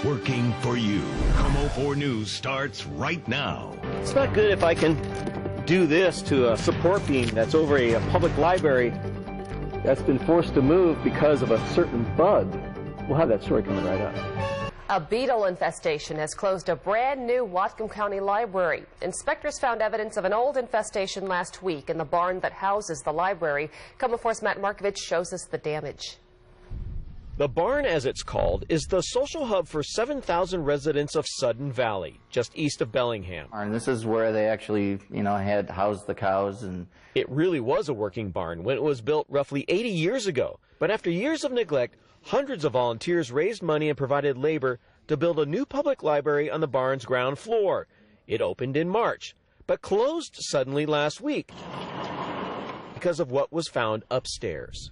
working for you. KOMO 4 News starts right now. It's not good if I can do this to a support beam that's over a public library that's been forced to move because of a certain bug. We'll have that story coming right up. A beetle infestation has closed a brand new Whatcom County Library. Inspectors found evidence of an old infestation last week in the barn that houses the library. KOMO 4's Matt Markovich shows us the damage. The barn, as it's called, is the social hub for 7,000 residents of Sudden Valley, just east of Bellingham. And this is where they actually, had housed the cows. And it really was a working barn when it was built roughly 80 years ago. But after years of neglect, hundreds of volunteers raised money and provided labor to build a new public library on the barn's ground floor. It opened in March, but closed suddenly last week because of what was found upstairs.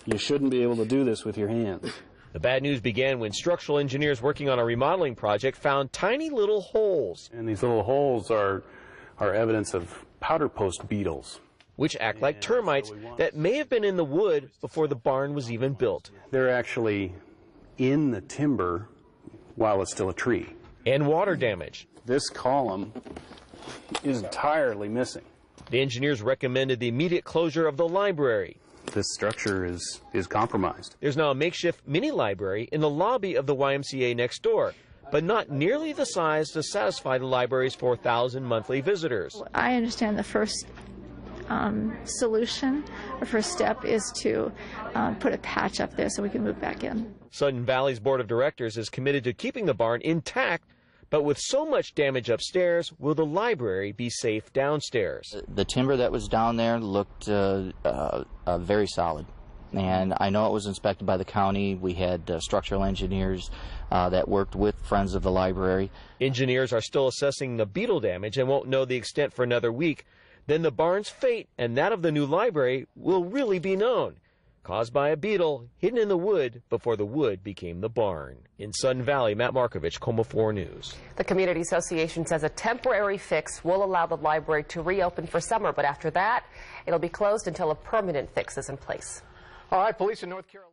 You shouldn't be able to do this with your hands. The bad news began when structural engineers working on a remodeling project found tiny little holes. And these little holes are evidence of powderpost beetles, which act like termites that may have been in the wood before the barn was even built. They're actually in the timber while it's still a tree. And water damage. This column is entirely missing. The engineers recommended the immediate closure of the library. This structure is compromised. There's now a makeshift mini library in the lobby of the YMCA next door, but not nearly the size to satisfy the library's 4,000 monthly visitors. I understand the first solution, or first step, is to put a patch up there so we can move back in. Sudden Valley's board of directors is committed to keeping the barn intact, but with so much damage upstairs, will the library be safe downstairs? The timber that was down there looked very solid. And I know it was inspected by the county. We had structural engineers that worked with Friends of the Library. Engineers are still assessing the beetle damage and won't know the extent for another week. Then the barn's fate and that of the new library will really be known. Caused by a beetle hidden in the wood before the wood became the barn. In Sudden Valley, Matt Markovich, KOMO 4 News. The Community Association says a temporary fix will allow the library to reopen for summer, but after that, it'll be closed until a permanent fix is in place. All right, police in North Carolina.